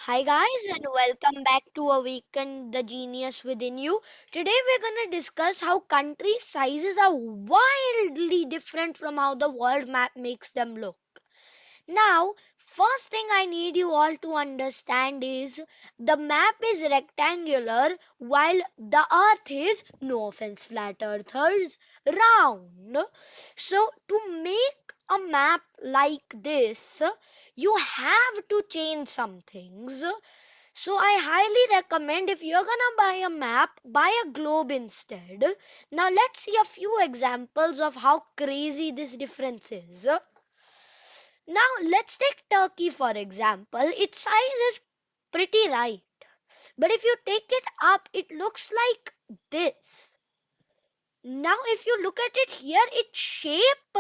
Hi guys and welcome back to Awaken the Genius Within You. Today we're going to discuss how country sizes are wildly different from how the world map makes them look. Now, first thing I need you all to understand is the map is rectangular while the earth is, no offense flat earthers, round. So to make a map like this, you have to change some things. So I highly recommend if you're gonna buy a map, buy a globe instead. Now let's see a few examples of how crazy this difference is. Now let's take Turkey for example. Its size is pretty right. But if you take it up, it looks like this. Now if you look at it here, its shape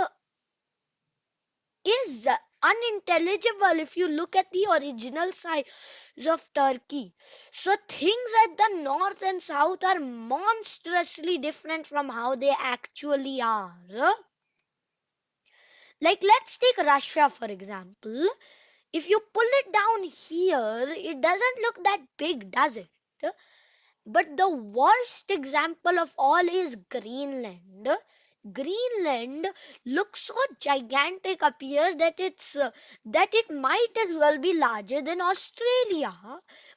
is unintelligible if you look at the original size of Turkey. So things at the north and south are monstrously different from how they actually are. Like let's take Russia for example. If you pull it down here, it doesn't look that big, does it? But the worst example of all is Greenland. Greenland looks so gigantic up here that it might as well be larger than Australia.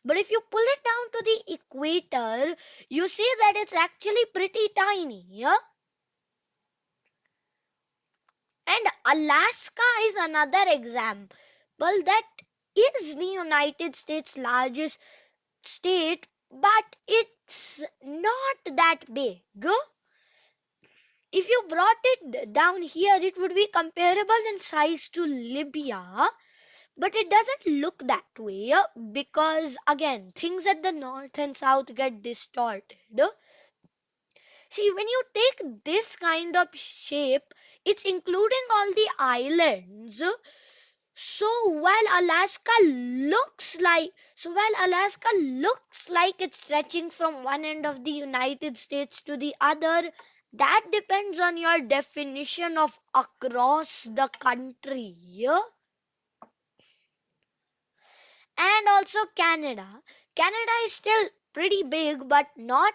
But if you pull it down to the equator, you see that it's actually pretty tiny. Yeah? And Alaska is another example that is the United States' largest state, but it's not that big. If you brought it down here, it would be comparable in size to Libya, but it doesn't look that way because, again, things at the north and south get distorted. See, when you take this kind of shape, it's including all the islands. So while Alaska looks like it's stretching from one end of the United States to the other, that depends on your definition of across the country. Yeah? And also Canada. Canada is still pretty big, but not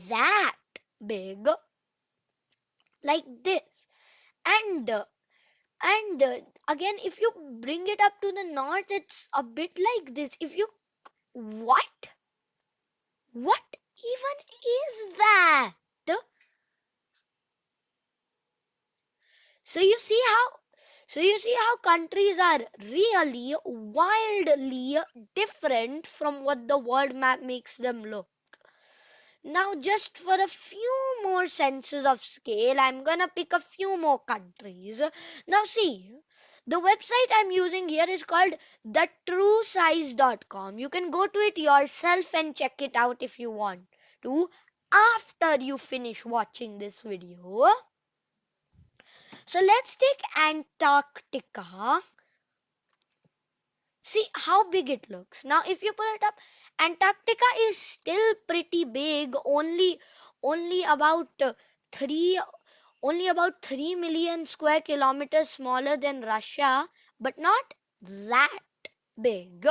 that big like this. And again, if you bring it up to the north, it's a bit like this. If you what? What even is that? So you see how countries are really wildly different from what the world map makes them look. Now just for a few more senses of scale, I'm gonna pick a few more countries. Now see, the website I'm using here is called thetruesize.com. You can go to it yourself and check it out if you want to after you finish watching this video. So let's take Antarctica. See how big it looks. Now if you pull it up, Antarctica is still pretty big, only about 3 only about 3 million square kilometers smaller than Russia, but not that big.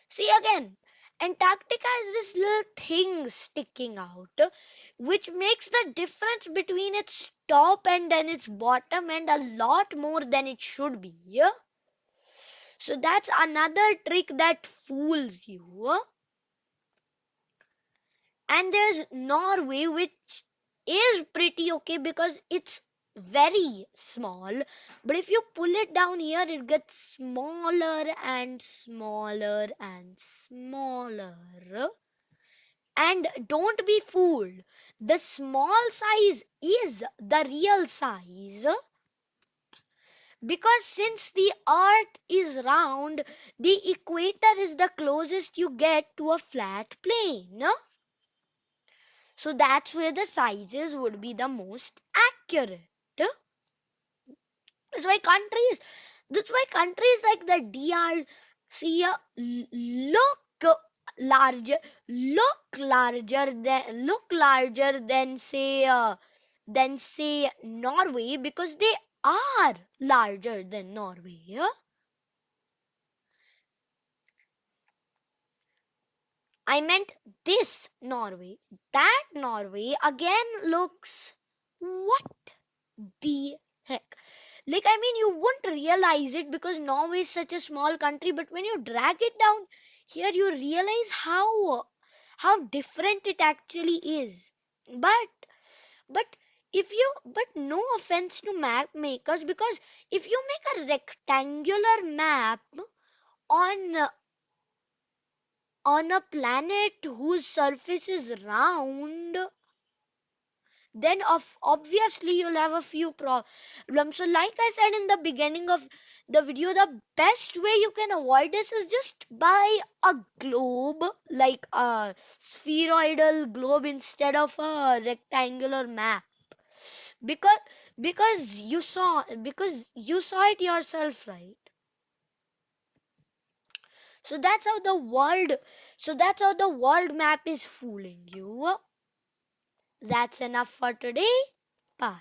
See again, Antarctica is this little thing sticking out, which makes the difference between its top end and its bottom end a lot more than it should be. So that's another trick that fools you. And there's Norway, which is pretty okay because it's very small. But if you pull it down here, it gets smaller and smaller and smaller. And don't be fooled. The small size is the real size. Because since the earth is round, the equator is the closest you get to a flat plane. So that's where the sizes would be the most accurate. That's why countries, that's why countries like the DRC larger, look larger than say Norway because they are larger than Norway. I meant this Norway. That Norway again looks. What the heck? Like, I mean, you won't realize it because Norway is such a small country, but when you drag it down here, you realize how different it actually is. But but but no offense to map makers, because if you make a rectangular map on on a planet whose surface is round, then obviously you'll have a few problems. So like I said in the beginning of the video, the best way you can avoid this is just buy a globe, like a spheroidal globe instead of a rectangular map, because you saw it yourself, right? So that's how the world map is fooling you. That's enough for today. Bye.